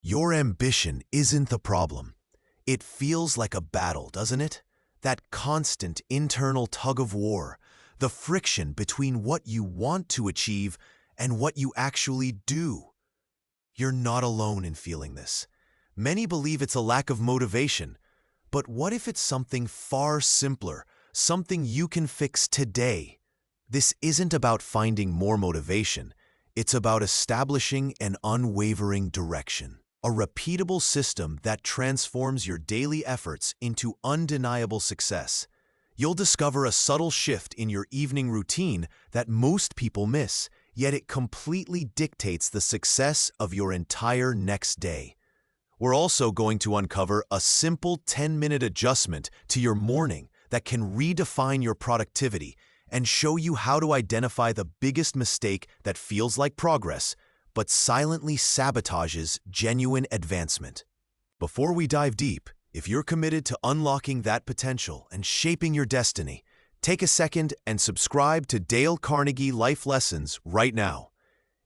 Your ambition isn't the problem. It feels like a battle, doesn't it? That constant internal tug of war, the friction between what you want to achieve and what you actually do. You're not alone in feeling this. Many believe it's a lack of motivation, but what if it's something far simpler, something you can fix today? This isn't about finding more motivation. It's about establishing an unwavering direction, a repeatable system that transforms your daily efforts into undeniable success. You'll discover a subtle shift in your evening routine that most people miss, yet it completely dictates the success of your entire next day. We're also going to uncover a simple 10-minute adjustment to your morning that can redefine your productivity and show you how to identify the biggest mistake that feels like progress, but silently sabotages genuine advancement. Before we dive deep, if you're committed to unlocking that potential and shaping your destiny, take a second and subscribe to Dale Carnegie Life Lessons right now.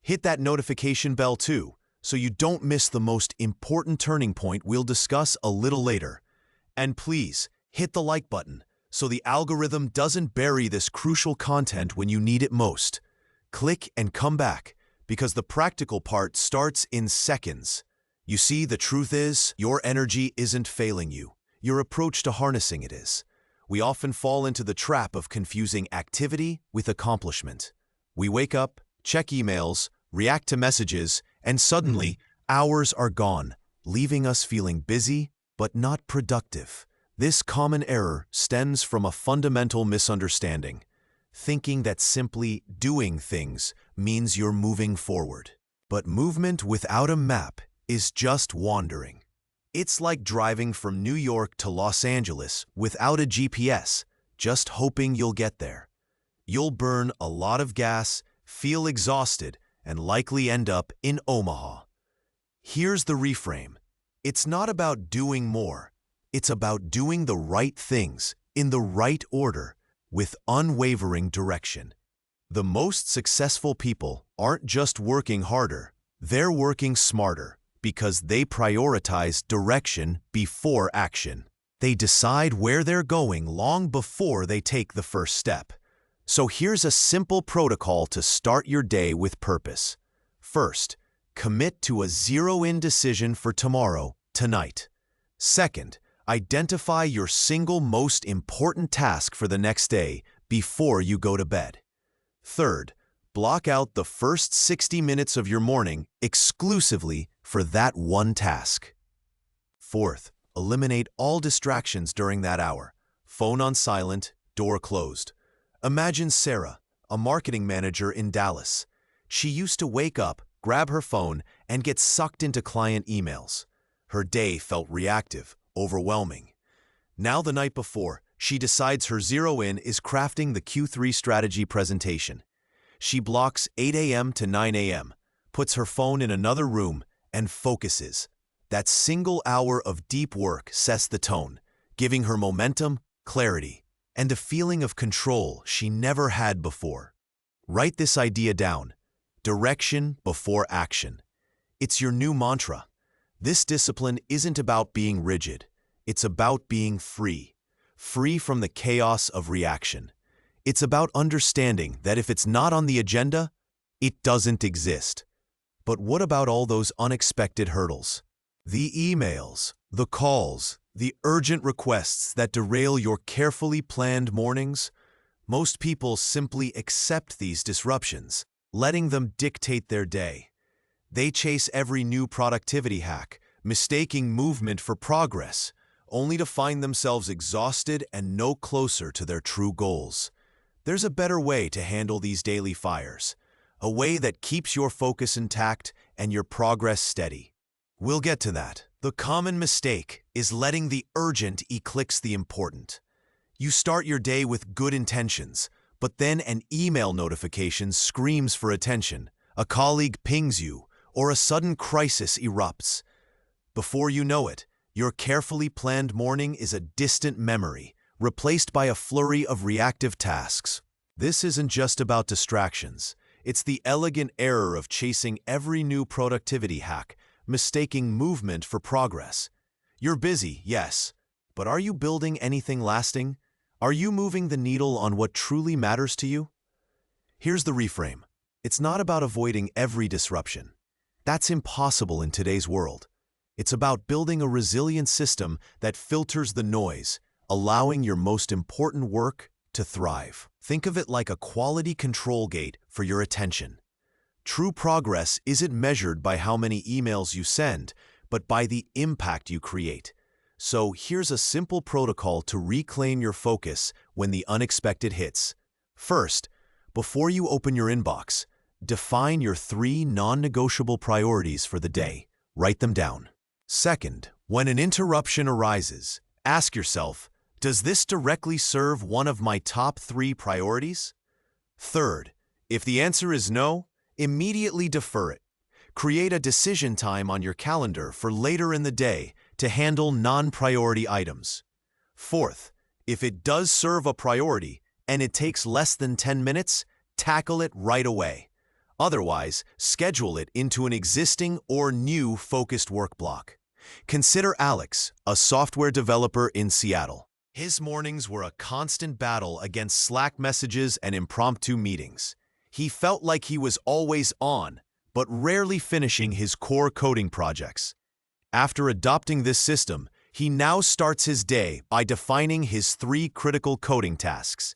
Hit that notification bell too, so you don't miss the most important turning point we'll discuss a little later. And please, hit the like button so the algorithm doesn't bury this crucial content when you need it most. Click and come back, because the practical part starts in seconds. You see, the truth is, your energy isn't failing you. Your approach to harnessing it is. We often fall into the trap of confusing activity with accomplishment. We wake up, check emails, react to messages, and suddenly, hours are gone, leaving us feeling busy but not productive. This common error stems from a fundamental misunderstanding, thinking that simply doing things means you're moving forward. But movement without a map is just wandering. It's like driving from New York to Los Angeles without a GPS, just hoping you'll get there. You'll burn a lot of gas, feel exhausted, and likely end up in Omaha. Here's the reframe. It's not about doing more. It's about doing the right things in the right order with unwavering direction. The most successful people aren't just working harder, they're working smarter because they prioritize direction before action. They decide where they're going long before they take the first step. So here's a simple protocol to start your day with purpose. First, commit to a zero-in decision for tomorrow, tonight. Second, identify your single most important task for the next day before you go to bed. Third, block out the first 60 minutes of your morning exclusively for that one task. Fourth, eliminate all distractions during that hour. Phone on silent, door closed. Imagine Sarah, a marketing manager in Dallas. She used to wake up, grab her phone, and get sucked into client emails. Her day felt reactive, overwhelming. Now the night before, she decides her zero-in is crafting the Q3 strategy presentation. She blocks 8 a.m. to 9 a.m., puts her phone in another room, and focuses. That single hour of deep work sets the tone, giving her momentum, clarity, and a feeling of control she never had before. Write this idea down. Direction before action. It's your new mantra. This discipline isn't about being rigid. It's about being free. Free from the chaos of reaction. It's about understanding that if it's not on the agenda, it doesn't exist. But what about all those unexpected hurdles? The emails, the calls, the urgent requests that derail your carefully planned mornings? Most people simply accept these disruptions, letting them dictate their day. They chase every new productivity hack, mistaking movement for progress, only to find themselves exhausted and no closer to their true goals. There's a better way to handle these daily fires, a way that keeps your focus intact and your progress steady. We'll get to that. The common mistake is letting the urgent eclipse the important. You start your day with good intentions, but then an email notification screams for attention, a colleague pings you, or a sudden crisis erupts. Before you know it, your carefully planned morning is a distant memory, replaced by a flurry of reactive tasks. This isn't just about distractions. It's the elegant error of chasing every new productivity hack, mistaking movement for progress. You're busy, yes, but are you building anything lasting? Are you moving the needle on what truly matters to you? Here's the reframe. It's not about avoiding every disruption. That's impossible in today's world. It's about building a resilient system that filters the noise, allowing your most important work to thrive. Think of it like a quality control gate for your attention. True progress isn't measured by how many emails you send, but by the impact you create. So here's a simple protocol to reclaim your focus when the unexpected hits. First, before you open your inbox, define your 3 non-negotiable priorities for the day. Write them down. Second, when an interruption arises, ask yourself, does this directly serve one of my top 3 priorities? Third, if the answer is no, immediately defer it. Create a decision time on your calendar for later in the day to handle non-priority items. Fourth, if it does serve a priority and it takes less than 10 minutes, tackle it right away. Otherwise, schedule it into an existing or new focused work block. Consider Alex, a software developer in Seattle. His mornings were a constant battle against Slack messages and impromptu meetings. He felt like he was always on, but rarely finishing his core coding projects. After adopting this system, he now starts his day by defining his 3 critical coding tasks.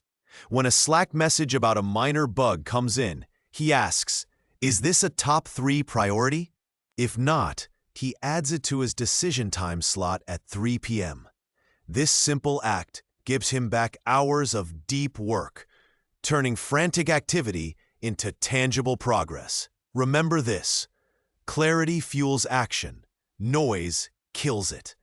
When a Slack message about a minor bug comes in, he asks, "Is this a top 3 priority?" If not, he adds it to his decision time slot at 3 p.m. This simple act gives him back hours of deep work, turning frantic activity into tangible progress. Remember this: clarity fuels action, noise kills it.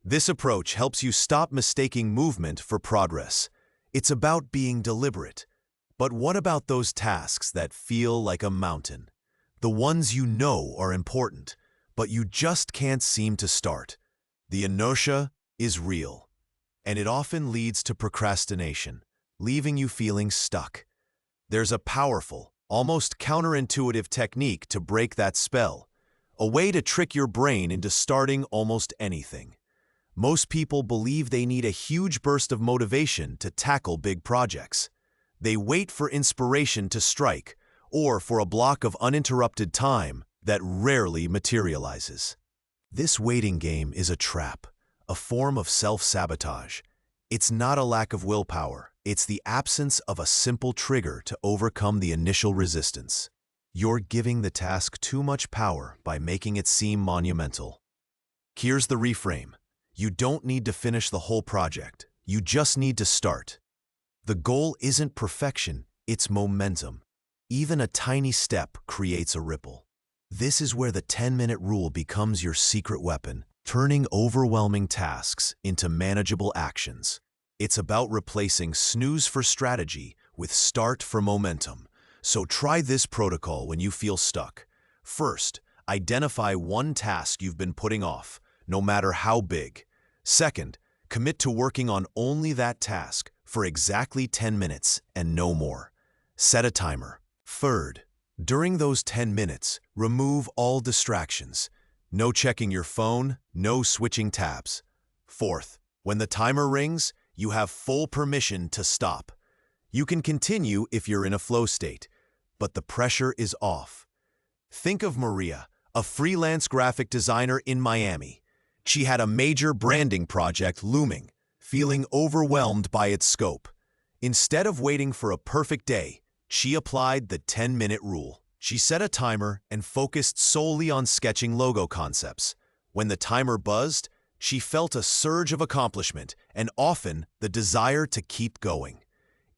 This approach helps you stop mistaking movement for progress. It's about being deliberate. But what about those tasks that feel like a mountain? The ones you know are important, but you just can't seem to start. The inertia is real, and it often leads to procrastination, leaving you feeling stuck. There's a powerful, almost counterintuitive technique to break that spell, a way to trick your brain into starting almost anything. Most people believe they need a huge burst of motivation to tackle big projects. They wait for inspiration to strike, or for a block of uninterrupted time that rarely materializes. This waiting game is a trap, a form of self-sabotage. It's not a lack of willpower, it's the absence of a simple trigger to overcome the initial resistance. You're giving the task too much power by making it seem monumental. Here's the reframe. You don't need to finish the whole project, you just need to start. The goal isn't perfection, it's momentum. Even a tiny step creates a ripple. This is where the 10-minute rule becomes your secret weapon, turning overwhelming tasks into manageable actions. It's about replacing snooze for strategy with start for momentum. So try this protocol when you feel stuck. First, identify one task you've been putting off, no matter how big. Second, commit to working on only that task for exactly 10 minutes and no more. Set a timer. Third, during those 10 minutes, remove all distractions. No checking your phone, no switching tabs. Fourth, when the timer rings, you have full permission to stop. You can continue if you're in a flow state, but the pressure is off. Think of Maria, a freelance graphic designer in Miami. She had a major branding project looming, feeling overwhelmed by its scope. Instead of waiting for a perfect day, she applied the 10-minute rule. She set a timer and focused solely on sketching logo concepts. When the timer buzzed, she felt a surge of accomplishment and often the desire to keep going.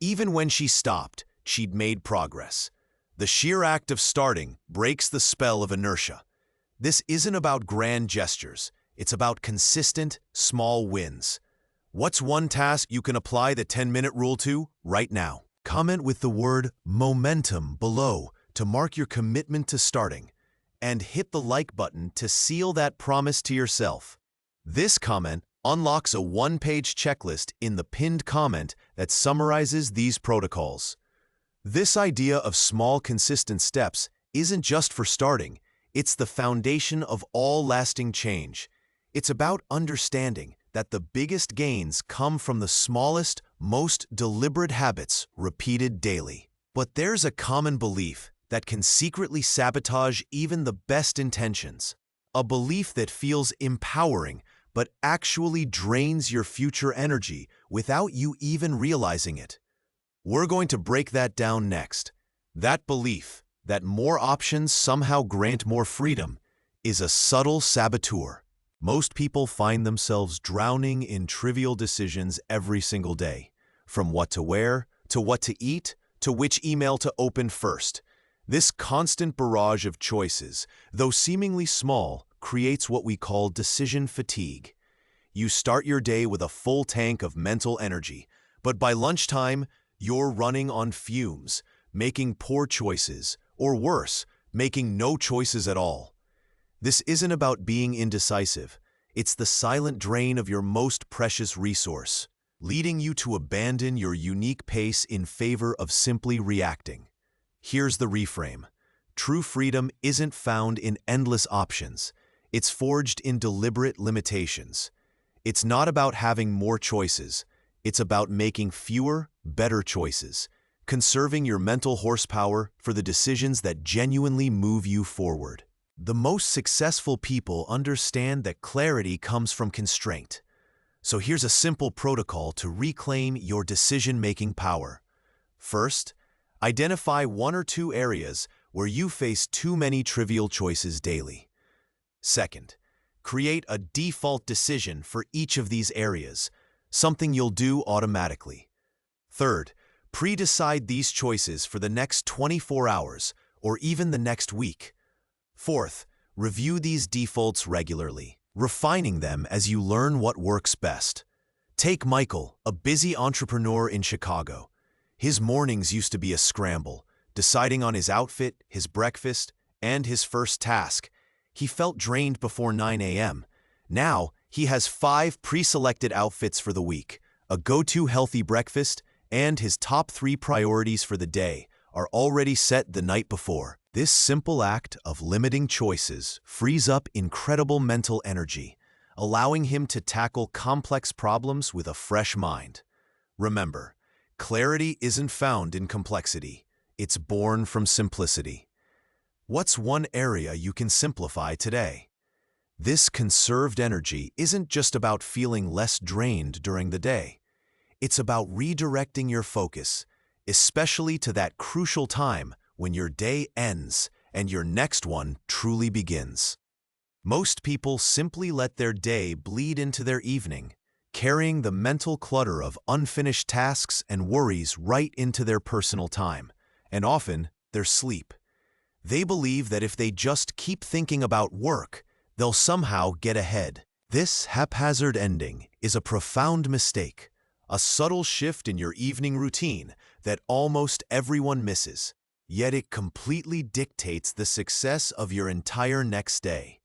Even when she stopped, she'd made progress. The sheer act of starting breaks the spell of inertia. This isn't about grand gestures. It's about consistent, small wins. What's one task you can apply the 10-minute rule to right now? Comment with the word momentum below to mark your commitment to starting, and hit the like button to seal that promise to yourself. This comment unlocks a one-page checklist in the pinned comment that summarizes these protocols. This idea of small, consistent steps isn't just for starting, It's the foundation of all lasting change. It's about understanding that the biggest gains come from the smallest, most deliberate habits repeated daily. But there's a common belief that can secretly sabotage even the best intentions. A belief that feels empowering but actually drains your future energy without you even realizing it. We're going to break that down next. That belief, that more options somehow grant more freedom, is a subtle saboteur. Most people find themselves drowning in trivial decisions every single day, from what to wear, to what to eat, to which email to open first. This constant barrage of choices, though seemingly small, creates what we call decision fatigue. You start your day with a full tank of mental energy, but by lunchtime, you're running on fumes, making poor choices, or worse, making no choices at all. This isn't about being indecisive. It's the silent drain of your most precious resource, leading you to abandon your unique pace in favor of simply reacting. Here's the reframe. True freedom isn't found in endless options. It's forged in deliberate limitations. It's not about having more choices. It's about making fewer, better choices, conserving your mental horsepower for the decisions that genuinely move you forward. The most successful people understand that clarity comes from constraint. So here's a simple protocol to reclaim your decision-making power. First, identify one or two areas where you face too many trivial choices daily. Second, create a default decision for each of these areas, something you'll do automatically. Third, pre-decide these choices for the next 24 hours or even the next week. Fourth, review these defaults regularly, refining them as you learn what works best. Take Michael, a busy entrepreneur in Chicago. His mornings used to be a scramble, deciding on his outfit, his breakfast, and his first task. He felt drained before 9 a.m. Now, he has 5 pre-selected outfits for the week, a go-to healthy breakfast, and his top 3 priorities for the day are already set the night before. This simple act of limiting choices frees up incredible mental energy, allowing him to tackle complex problems with a fresh mind. Remember, clarity isn't found in complexity. It's born from simplicity. What's one area you can simplify today? This conserved energy isn't just about feeling less drained during the day. It's about redirecting your focus, especially to that crucial time when your day ends and your next one truly begins. Most people simply let their day bleed into their evening, carrying the mental clutter of unfinished tasks and worries right into their personal time, and often their sleep. They believe that if they just keep thinking about work, they'll somehow get ahead. This haphazard ending is a profound mistake, a subtle shift in your evening routine that almost everyone misses. Yet it completely dictates the success of your entire next day.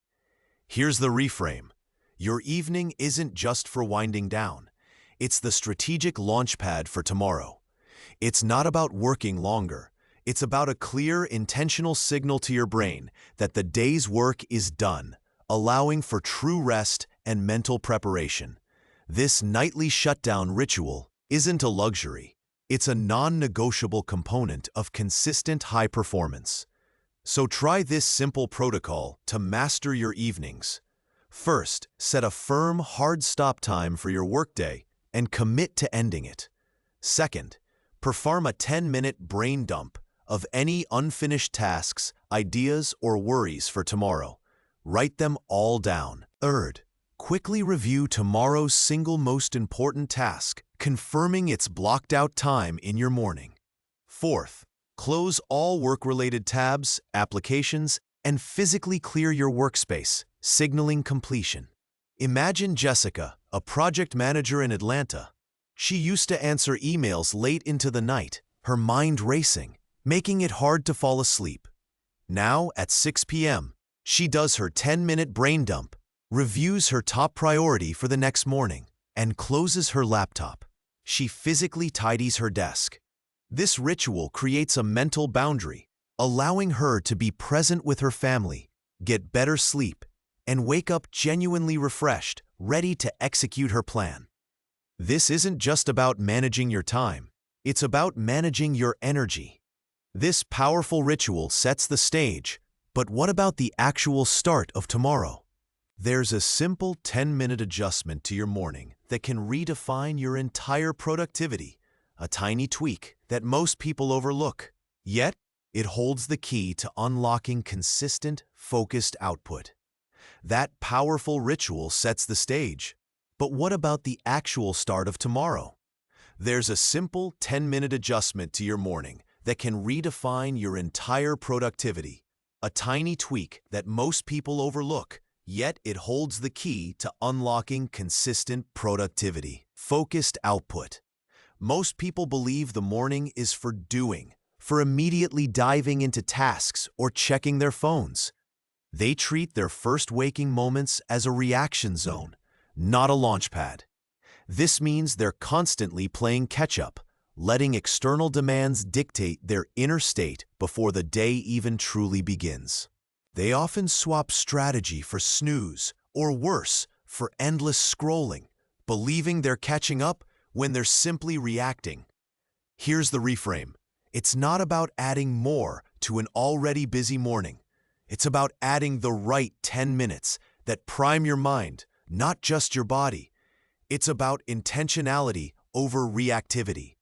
Here's the reframe. Your evening isn't just for winding down. It's the strategic launchpad for tomorrow. It's not about working longer. It's about a clear, intentional signal to your brain that the day's work is done, allowing for true rest and mental preparation. This nightly shutdown ritual isn't a luxury. It's a non-negotiable component of consistent high performance. So try this simple protocol to master your evenings. First, set a firm, hard stop time for your workday and commit to ending it. Second, perform a 10-minute brain dump of any unfinished tasks, ideas, or worries for tomorrow. Write them all down. Third, quickly review tomorrow's single most important task, confirming its blocked-out time in your morning. Fourth, close all work-related tabs, applications, and physically clear your workspace, signaling completion. Imagine Jessica, a project manager in Atlanta. She used to answer emails late into the night, her mind racing, making it hard to fall asleep. Now, at 6 p.m., she does her 10-minute brain dump, reviews her top priority for the next morning, and closes her laptop. She physically tidies her desk. This ritual creates a mental boundary, allowing her to be present with her family, get better sleep, and wake up genuinely refreshed, ready to execute her plan. This isn't just about managing your time, it's about managing your energy. This powerful ritual sets the stage, but what about the actual start of tomorrow? There's a simple 10-minute adjustment to your morning that can redefine your entire productivity, a tiny tweak that most people overlook. Yet, it holds the key to unlocking consistent, focused output. That powerful ritual sets the stage. But what about the actual start of tomorrow? There's a simple 10-minute adjustment to your morning that can redefine your entire productivity, a tiny tweak that most people overlook, yet it holds the key to unlocking consistent productivity, focused output. Most people believe the morning is for doing, for immediately diving into tasks or checking their phones. They treat their first waking moments as a reaction zone, not a launchpad. This means they're constantly playing catch-up, letting external demands dictate their inner state before the day even truly begins. They often swap strategy for snooze, or worse, for endless scrolling, believing they're catching up when they're simply reacting. Here's the reframe. It's not about adding more to an already busy morning. It's about adding the right 10 minutes that prime your mind, not just your body. It's about intentionality over reactivity.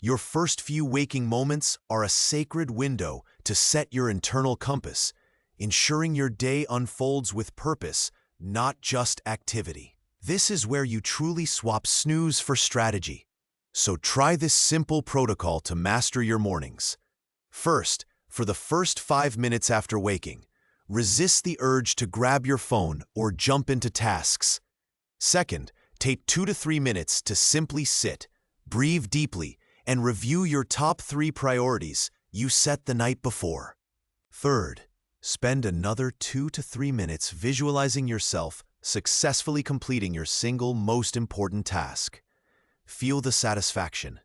Your first few waking moments are a sacred window to set your internal compass, ensuring your day unfolds with purpose, not just activity. This is where you truly swap snooze for strategy. So try this simple protocol to master your mornings. First, for the first 5 minutes after waking, resist the urge to grab your phone or jump into tasks. Second, take 2 to 3 minutes to simply sit, breathe deeply, and review your top 3 priorities you set the night before. Third, spend another 2 to 3 minutes visualizing yourself successfully completing your single most important task. Feel the satisfaction.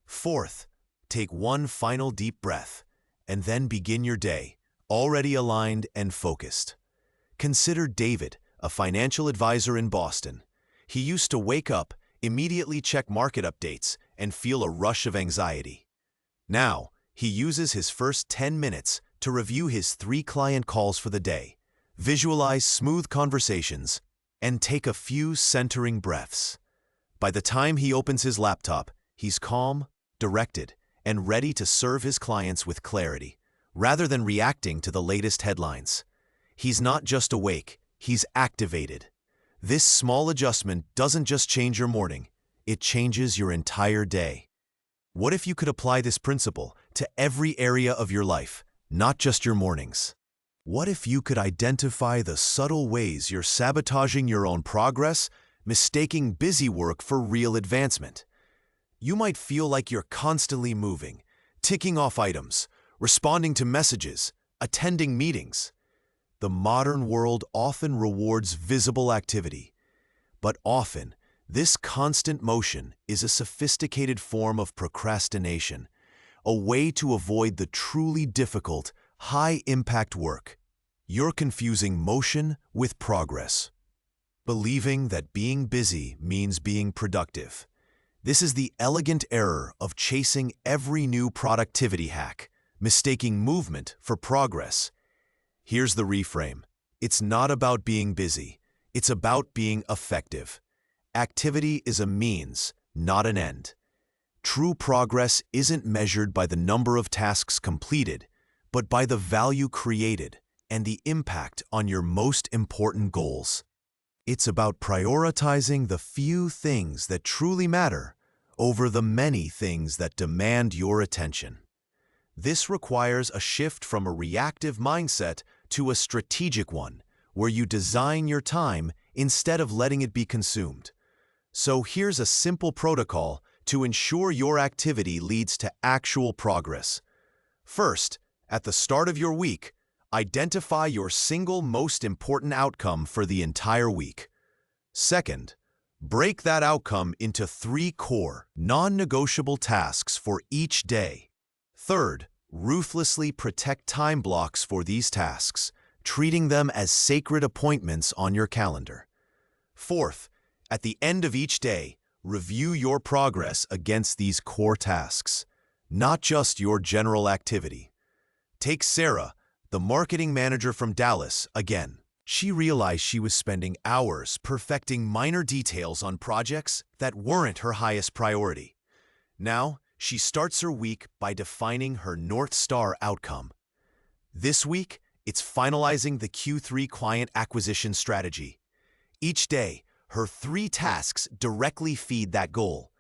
Fourth, take one final deep breath, and then begin your day, already aligned and focused. Consider David, a financial advisor in Boston. He used to wake up, immediately check market updates, and feel a rush of anxiety. Now, he uses his first 10 minutes to review his 3 client calls for the day, visualize smooth conversations, and take a few centering breaths. By the time he opens his laptop, he's calm, directed, and ready to serve his clients with clarity, rather than reacting to the latest headlines. He's not just awake, he's activated. This small adjustment doesn't just change your morning, it changes your entire day. What if you could apply this principle to every area of your life, not just your mornings? What if you could identify the subtle ways you're sabotaging your own progress, mistaking busy work for real advancement? You might feel like you're constantly moving, ticking off items, responding to messages, attending meetings. The modern world often rewards visible activity, but often this constant motion is a sophisticated form of procrastination, a way to avoid the truly difficult, high-impact work. You're confusing motion with progress, believing that being busy means being productive. This is the elegant error of chasing every new productivity hack, mistaking movement for progress. Here's the reframe. It's not about being busy. It's about being effective. Activity is a means, not an end. True progress isn't measured by the number of tasks completed, but by the value created and the impact on your most important goals. It's about prioritizing the few things that truly matter over the many things that demand your attention. This requires a shift from a reactive mindset to a strategic one, where you design your time instead of letting it be consumed. So here's a simple protocol to ensure your activity leads to actual progress. First, at the start of your week, identify your single most important outcome for the entire week. Second, break that outcome into 3 core, non-negotiable tasks for each day. Third, ruthlessly protect time blocks for these tasks, treating them as sacred appointments on your calendar. Fourth, at the end of each day, review your progress against these core tasks, not just your general activity. Take Sarah, the marketing manager from Dallas, again. She realized she was spending hours perfecting minor details on projects that weren't her highest priority. Now, she starts her week by defining her North Star outcome. This week, it's finalizing the Q3 client acquisition strategy. Each day, her 3 tasks directly feed that goal.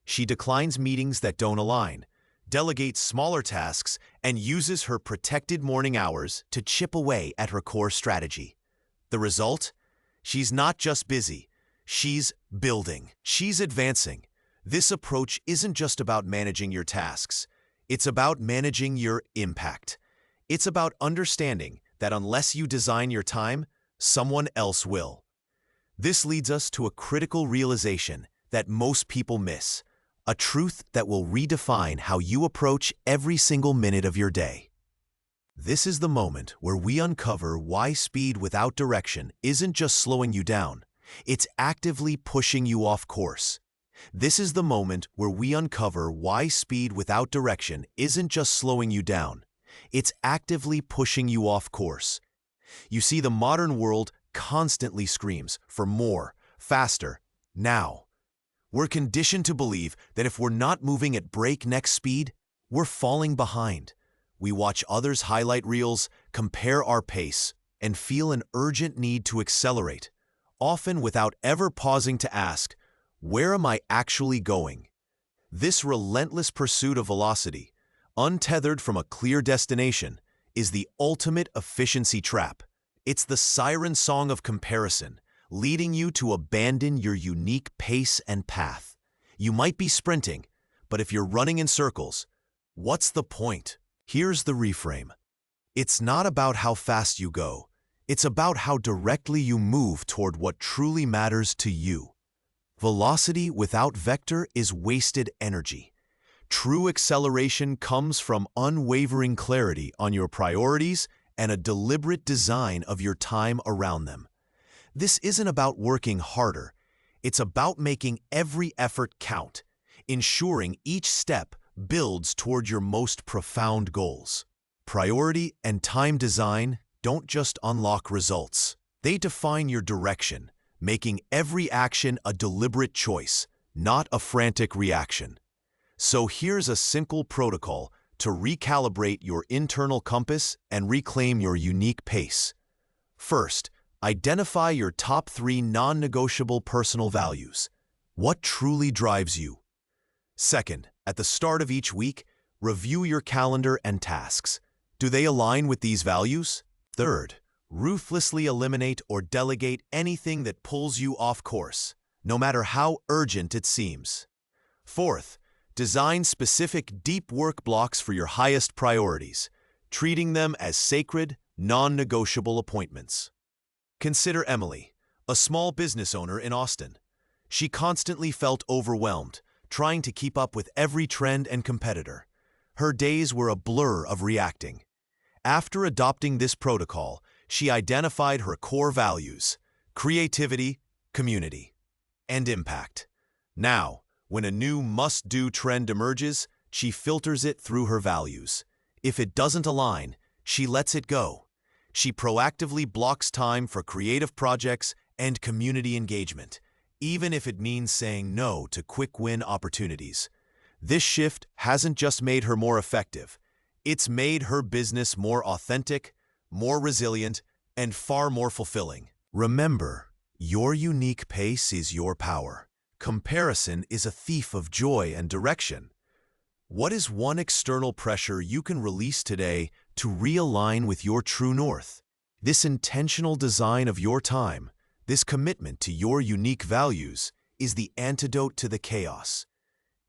She declines meetings that don't align, delegates smaller tasks, and uses her protected morning hours to chip away at her core strategy. The result? She's not just busy, she's building, she's advancing. This approach isn't just about managing your tasks, it's about managing your impact. It's about understanding that unless you design your time, someone else will. This leads us to a critical realization that most people miss, a truth that will redefine how you approach every single minute of your day. This is the moment where we uncover why speed without direction isn't just slowing you down, it's actively pushing you off course. This is the moment where we uncover why speed without direction isn't just slowing you down, it's actively pushing you off course. You see, the modern world constantly screams for more, faster, now. We're conditioned to believe that if we're not moving at breakneck speed, we're falling behind. We watch others' highlight reels, compare our pace, and feel an urgent need to accelerate, often without ever pausing to ask, where am I actually going? This relentless pursuit of velocity, untethered from a clear destination, is the ultimate efficiency trap. It's the siren song of comparison, leading you to abandon your unique pace and path. You might be sprinting, but if you're running in circles, what's the point? Here's the reframe. It's not about how fast you go. It's about how directly you move toward what truly matters to you. Velocity without vector is wasted energy. True acceleration comes from unwavering clarity on your priorities and a deliberate design of your time around them. This isn't about working harder. It's about making every effort count, ensuring each step builds toward your most profound goals. Priority and time design don't just unlock results. They define your direction, making every action a deliberate choice, not a frantic reaction. So here's a simple protocol to recalibrate your internal compass and reclaim your unique pace. First, identify your top 3 non-negotiable personal values. What truly drives you? Second, at the start of each week, review your calendar and tasks. Do they align with these values? Third, ruthlessly eliminate or delegate anything that pulls you off course, no matter how urgent it seems. Fourth, design specific deep work blocks for your highest priorities, treating them as sacred, non-negotiable appointments. Consider Emily, a small business owner in Austin. She constantly felt overwhelmed, trying to keep up with every trend and competitor. Her days were a blur of reacting. After adopting this protocol, she identified her core values: creativity, community, and impact. Now, when a new must-do trend emerges, she filters it through her values. If it doesn't align, she lets it go. She proactively blocks time for creative projects and community engagement, even if it means saying no to quick-win opportunities. This shift hasn't just made her more effective. It's made her business more authentic, more resilient, and far more fulfilling. Remember, your unique pace is your power. Comparison is a thief of joy and direction. What is one external pressure you can release today to realign with your true north? This intentional design of your time, this commitment to your unique values, is the antidote to the chaos.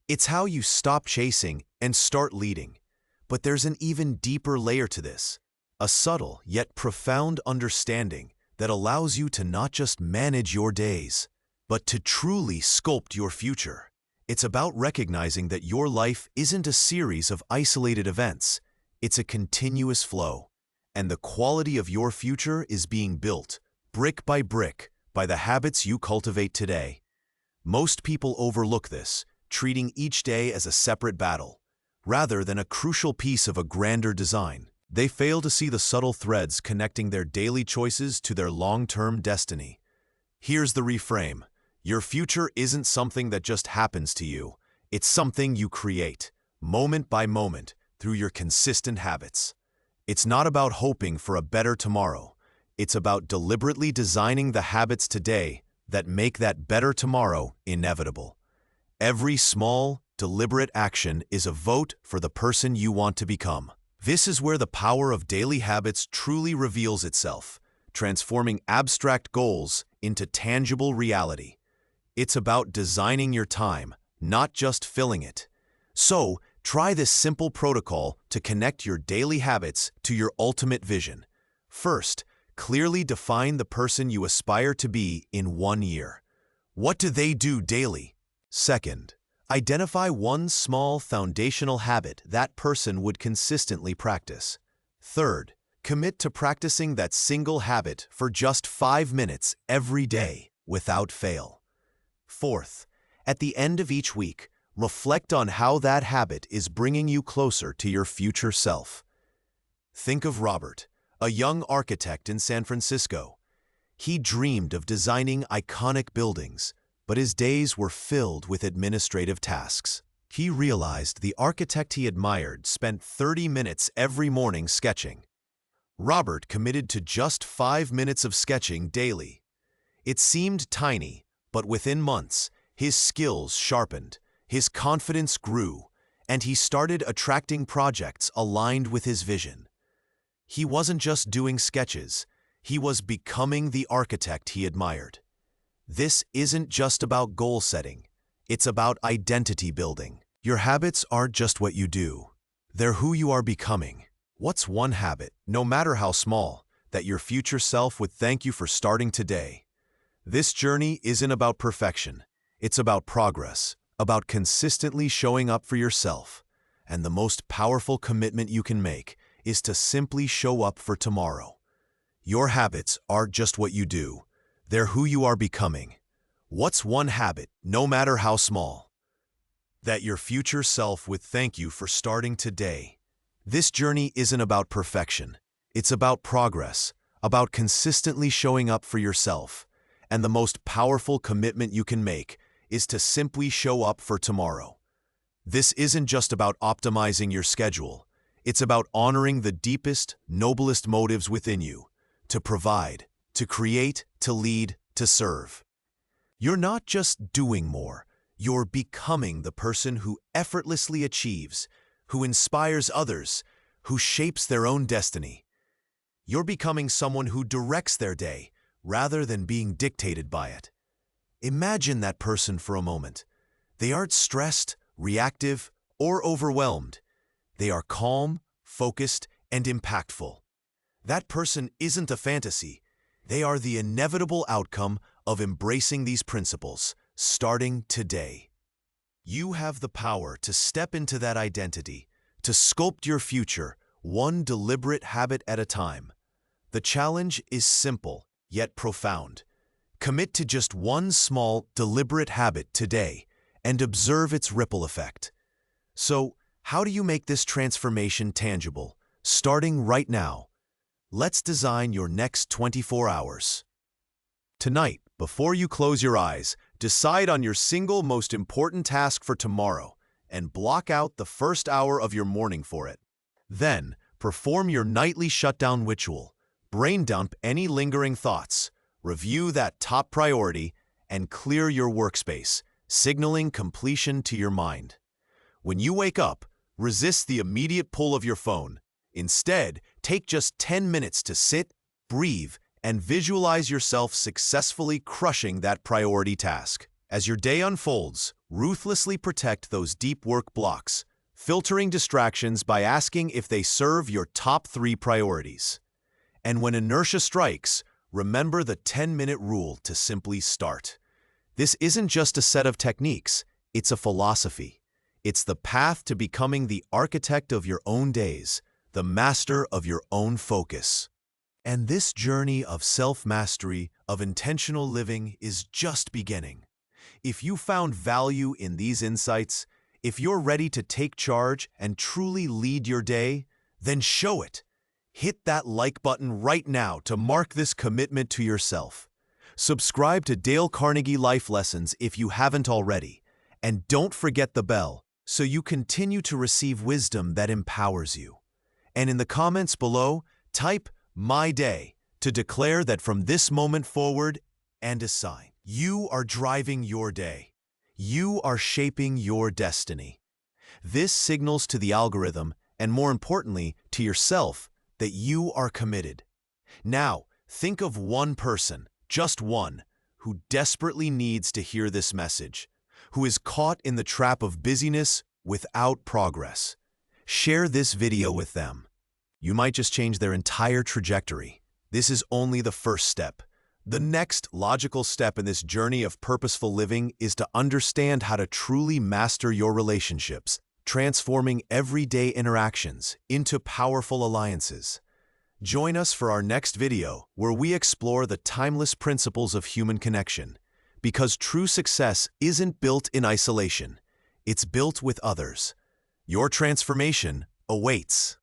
It's how you stop chasing and start leading. But there's an even deeper layer to this, a subtle yet profound understanding that allows you to not just manage your days, but to truly sculpt your future. It's about recognizing that your life isn't a series of isolated events. It's a continuous flow. and the quality of your future is being built, brick, by the habits you cultivate today. Most people overlook this, treating each day as a separate battle, rather than a crucial piece of a grander design. They fail to see the subtle threads connecting their daily choices to their long-term destiny. Here's the reframe. Your future isn't something that just happens to you. It's something you create, moment by moment, through your consistent habits. It's not about hoping for a better tomorrow. It's about deliberately designing the habits today that make that better tomorrow inevitable. Every small, deliberate action is a vote for the person you want to become. This is where the power of daily habits truly reveals itself, transforming abstract goals into tangible reality. It's about designing your time, not just filling it. So, try this simple protocol to connect your daily habits to your ultimate vision. First, clearly define the person you aspire to be in 1 year. What do they do daily? Second, identify one small foundational habit that person would consistently practice. Third, commit to practicing that single habit for just 5 minutes every day without fail. Fourth, at the end of each week, reflect on how that habit is bringing you closer to your future self. Think of Robert, a young architect in San Francisco. He dreamed of designing iconic buildings, but his days were filled with administrative tasks. He realized the architect he admired spent 30 minutes every morning sketching. Robert committed to just 5 minutes of sketching daily. It seemed tiny, but within months, his skills sharpened, his confidence grew, and he started attracting projects aligned with his vision. He wasn't just doing sketches, he was becoming the architect he admired. This isn't just about goal setting, it's about identity building. Your habits aren't just what you do, they're who you are becoming. What's one habit, no matter how small, that your future self would thank you for starting today? This journey isn't about perfection, it's about progress, about consistently showing up for yourself. And the most powerful commitment you can make is to simply show up for tomorrow. Your habits aren't just what you do, they're who you are becoming. What's one habit, no matter how small, that your future self would thank you for starting today? This journey isn't about perfection, it's about progress, about consistently showing up for yourself. And the most powerful commitment you can make is to simply show up for tomorrow. This isn't just about optimizing your schedule, it's about honoring the deepest, noblest motives within you, to provide, to create, to lead, to serve. You're not just doing more, you're becoming the person who effortlessly achieves, who inspires others, who shapes their own destiny. You're becoming someone who directs their day, rather than being dictated by it. Imagine that person for a moment. They aren't stressed, reactive, or overwhelmed. They are calm, focused, and impactful. That person isn't a fantasy. They are the inevitable outcome of embracing these principles, starting today. You have the power to step into that identity, to sculpt your future, one deliberate habit at a time. The challenge is simple, yet profound. Commit to just one small, deliberate habit today and observe its ripple effect. So, how do you make this transformation tangible, starting right now? Let's design your next 24 hours. Tonight, before you close your eyes, decide on your single most important task for tomorrow and block out the first hour of your morning for it. Then, perform your nightly shutdown ritual. Brain dump any lingering thoughts, review that top priority, and clear your workspace, signaling completion to your mind. When you wake up, resist the immediate pull of your phone. Instead, take just 10 minutes to sit, breathe, and visualize yourself successfully crushing that priority task. As your day unfolds, ruthlessly protect those deep work blocks, filtering distractions by asking if they serve your top 3 priorities. And when inertia strikes, remember the 10-minute rule to simply start. This isn't just a set of techniques, it's a philosophy. It's the path to becoming the architect of your own days, the master of your own focus. And this journey of self-mastery, of intentional living, is just beginning. If you found value in these insights, if you're ready to take charge and truly lead your day, then show it. Hit that like button right now to mark this commitment to yourself. Subscribe to Dale Carnegie Life Lessons if you haven't already. And don't forget the bell so you continue to receive wisdom that empowers you. And in the comments below, type "My Day" to declare that from this moment forward, and a sign. You are driving your day. You are shaping your destiny. This signals to the algorithm, and more importantly, to yourself, that you are committed. Now, think of one person, just one, who desperately needs to hear this message, who is caught in the trap of busyness without progress. Share this video with them. You might just change their entire trajectory. This is only the first step. The next logical step in this journey of purposeful living is to understand how to truly master your relationships, transforming everyday interactions into powerful alliances. Join us for our next video, where we explore the timeless principles of human connection. Because true success isn't built in isolation, it's built with others. Your transformation awaits.